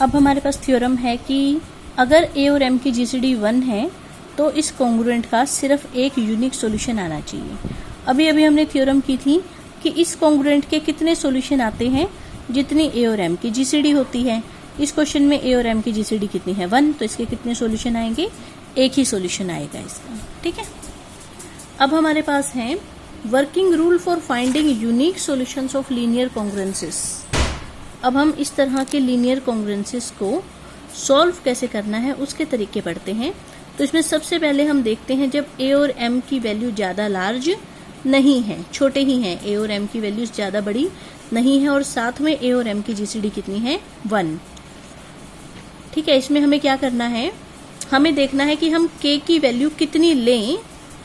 अब हमारे पास थ्योरम है कि अगर ए और एम की जीसीडी 1 है तो इस कॉन्ग्रुएंट का सिर्फ एक यूनिक सॉल्यूशन आना चाहिए। अभी हमने थ्योरम की थी कि इस कॉन्ग्रुएंट के कितने सॉल्यूशन आते हैं जितनी ए और एम की जीसीडी होती है। इस क्वेश्चन में ए और एम की जीसीडी कितनी है 1, तो इसके कितने सॉल्यूशन आएंगे, एक ही सॉल्यूशन आएगा इसका। ठीक है, अब हमारे पास है working rule for finding unique solutions of linear congruences. अब हम इस तरह के लीनियर कॉन्ग्रुएंसेस को सॉल्व कैसे करना है उसके तरीके पढ़ते हैं। तो इसमें सबसे पहले हम देखते हैं जब ए और एम की वैल्यू ज्यादा लार्ज नहीं है, छोटे ही हैं, ए और एम की वैल्यूज ज्यादा बड़ी नहीं है और साथ में ए और एम की जीसीडी कितनी है 1। ठीक है, इसमें हमें क्या करना है, हमें देखना है कि हम के की वैल्यू कितनी लें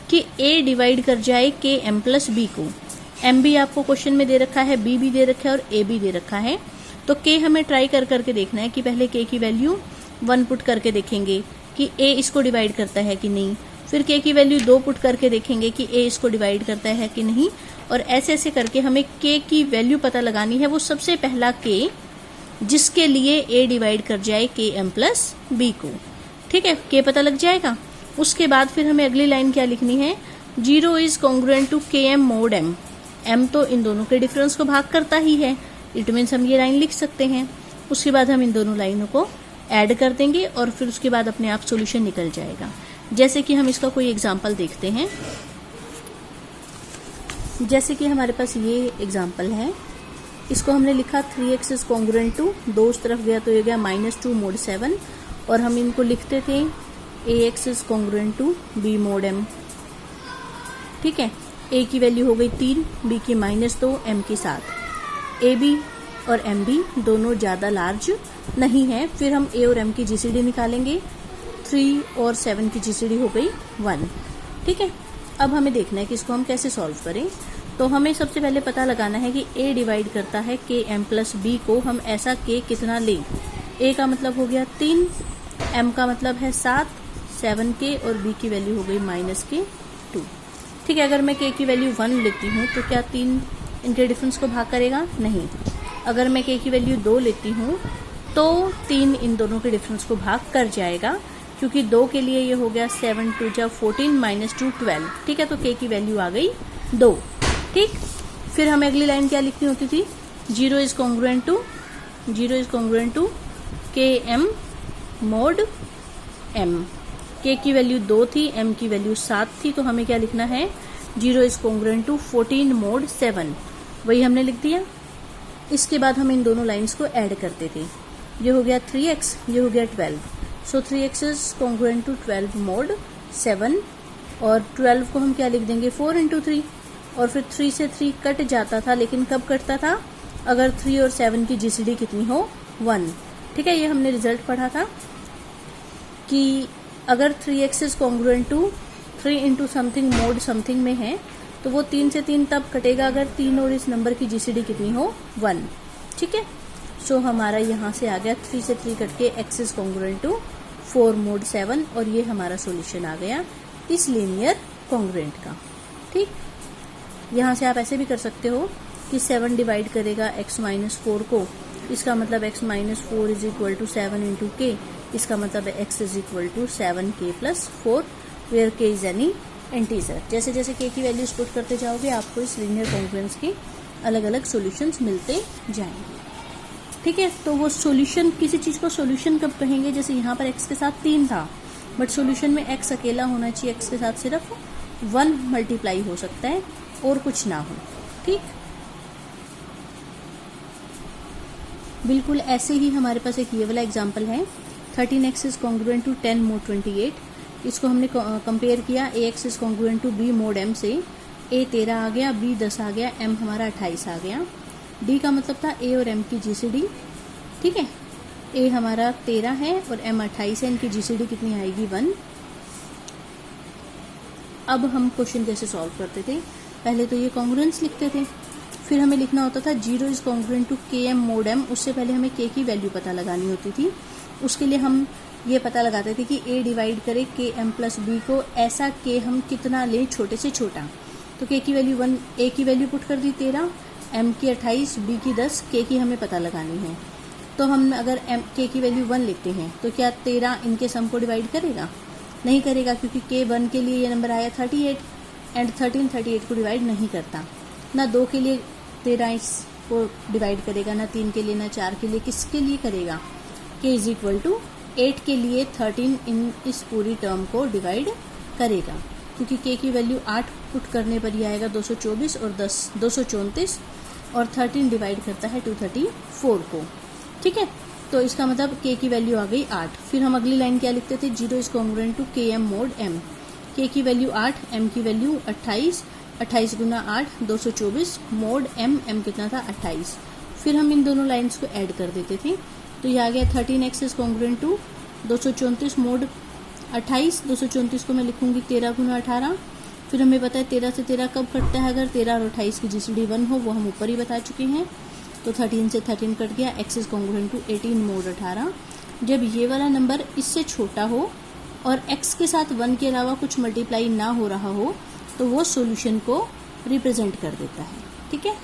कि ए डिवाइड कर जाए के एम प्लस बी को। एम भी आपको क्वेश्चन में दे रखा है, बी भी दे रखा है और ए भी दे रखा है। तो के हमें ट्राई करके देखना है कि पहले के की वैल्यू 1 पुट करके देखेंगे कि ए इसको डिवाइड करता है कि नहीं, फिर के की वैल्यू 2 पुट करके देखेंगे कि ए इसको डिवाइड करता है कि नहीं, और ऐसे ऐसे करके हमें के की वैल्यू पता लगानी है, वो सबसे पहला के जिसके लिए ए डिवाइड कर जाए के एम प्लस बी को। ठीक है, के पता लग जाएगा। उसके बाद फिर हमें अगली लाइन क्या लिखनी है, 0 इज कॉन्ग्रुएंट टू के एम मोड एम। एम तो इन दोनों के डिफरेंस को भाग करता ही है, इट मीन्स हम ये लाइन लिख सकते हैं। उसके बाद हम इन दोनों लाइनों को ऐड कर देंगे और फिर उसके बाद अपने आप सॉल्यूशन निकल जाएगा। जैसे कि हम इसका कोई एग्जांपल देखते हैं, जैसे कि हमारे पास ये एग्जांपल है, इसको हमने लिखा 3x इज कॉन्ग्रुएंट टू, 2 उस तरफ गया तो ये गया -2 मोड 7, और हम इनको लिखते थे ax is congruent to b mod m। ठीक है, a की वैल्यू हो गई 3, b की -2, m की 7। a b और m b दोनों ज्यादा लार्ज नहीं है। फिर हम a और m की जीसीडी निकालेंगे, 3 और 7 की जीसीडी हो गई 1। ठीक है, अब हमें देखना है कि इसको हम कैसे सॉल्व करें। तो हमें सबसे पहले पता लगाना है कि a डिवाइड करता है के एम प्लस बी को, हम ऐसा k कितना लें। a का मतलब हो गया 3, m का मतलब है 7, 7k और b की वैल्यू हो गई -2। ठीक है, अगर मैं k की वैल्यू 1 लेती हूँ तो क्या 3 इनके डिफरेंस को भाग करेगा, नहीं। अगर मैं k की वैल्यू 2 लेती हूँ तो 3 इन दोनों के डिफरेंस को भाग कर जाएगा, क्योंकि 2 के लिए ये हो गया 7 2 जा 14 -2 12। ठीक है, तो k की वैल्यू आ गई 2। ठीक, फिर हमें अगली लाइन क्या लिखनी होती थी, 0 इज कॉन्ग्रुएंट टू के एम मोड m। k की वैल्यू 2 थी, m की वैल्यू 7 थी, तो हमें क्या लिखना है, 0 इज कॉन्ग्रुएंट टू 14 मोड 7, वही हमने लिख दिया। इसके बाद हम इन दोनों लाइंस को ऐड करते थे, ये हो गया 3x, ये हो गया 12। So 3x is congruent to 12 mod 7, और 12 को हम क्या लिख देंगे 4 इंटू 3, और फिर 3 से 3 कट जाता था, लेकिन कब कटता था, अगर 3 और 7 की जीसीडी कितनी हो 1। ठीक है, ये हमने रिजल्ट पढ़ा था कि अगर 3x is congruent to 3 into something mod something में है तो वो 3 से 3 तब कटेगा अगर 3 और इस नंबर की जीसीडी कितनी हो 1। ठीक है, सो हमारा यहाँ से आ गया 3 से 3 कट के x is congruent to 4 mod 7, और ये हमारा सॉल्यूशन आ गया इस लीनियर कॉन्ग्रुएंट का। ठीक, यहाँ से आप ऐसे भी कर सकते हो कि 7 डिवाइड करेगा x -4 को, इसका मतलब x -4 is equal to 7 into के, इसका मतलब है x is equal to 7k plus 4, where k is any integer. जैसे जैसे k की वैल्यूज पुट करते जाओगे आपको इस लीनियर कॉन्ग्रुएंस के अलग अलग सॉल्यूशंस मिलते जाएंगे। ठीक है, तो वो सॉल्यूशन, किसी चीज को सॉल्यूशन कब कहेंगे, जैसे यहाँ पर x के साथ 3 था, बट सॉल्यूशन में x अकेला होना चाहिए, x के साथ सिर्फ 1 मल्टीप्लाई हो सकता है और कुछ ना हो। ठीक, बिल्कुल ऐसे ही हमारे पास एक ये वाला एग्जांपल है, 13x is congruent to 10 mode 28। इसको हमने कंपेयर किया ax is congruent to b mod m से, a 13 आ गया, b 10 आ गया, m हमारा 28 आ गया। d का मतलब था a और m की जीसीडी। ठीक है, a हमारा 13 है और m 28 है, इनकी जीसीडी कितनी आएगी 1। अब हम क्वेश्चन कैसे सॉल्व करते थे, पहले तो ये कॉन्ग्रुएंस लिखते थे, फिर हमें लिखना होता था 0 इज कॉन्ग्रुएंट टू के एम मोड m। उससे पहले हमें k की वैल्यू पता लगानी होती थी, उसके लिए हम ये पता लगाते थे कि a डिवाइड करे के एम प्लस बी को, ऐसा k हम कितना लें छोटे से छोटा। तो k की वैल्यू 1, a की वैल्यू पुट कर दी 13, m की 28, b की 10, k की हमें पता लगानी है। तो हम अगर k की वैल्यू 1 लेते हैं तो क्या 13 इनके सम को डिवाइड करेगा? नहीं करेगा, क्योंकि k 1 के लिए ये नंबर आया 38 एंड 13 38 को डिवाइड नहीं करता। ना 2 के लिए 13 इसको डिवाइड करेगा, ना 3 के लिए, ना 4 के लिए। किसके लिए करेगा? k इज इक्वल टू 8 के लिए 13 इन इस पूरी टर्म को डिवाइड करेगा, क्योंकि k की वैल्यू 8 पुट करने पर ही आएगा 224 और 10 234 और 13 डिवाइड करता है 234 को। ठीक है, तो इसका मतलब k की वैल्यू आ गई 8। फिर हम अगली लाइन क्या लिखते थे? 0 is congruent to km mod m। k की वैल्यू 8, m की वैल्यू 28, 28 गुना 8 224 मोड m कितना था? 28। फिर हम इन दोनों लाइन्स को ऐड कर देते थे, तो ये आ गया 13x is congruent to 234 mode 28। 234 को मैं लिखूंगी 13 गुना 18। फिर हमें पता है 13 से 13 कब कटता है? अगर 13 और 28 की जीसीडी 1 हो, वो हम ऊपर ही बता चुके हैं। तो 13 से 13 कट गया, x is congruent to 18 mod 18। जब ये वाला नंबर इससे छोटा हो और x के साथ 1 के अलावा कुछ मल्टीप्लाई ना हो रहा हो, तो वो सॉल्यूशन को रिप्रेजेंट कर देता है। ठीक है।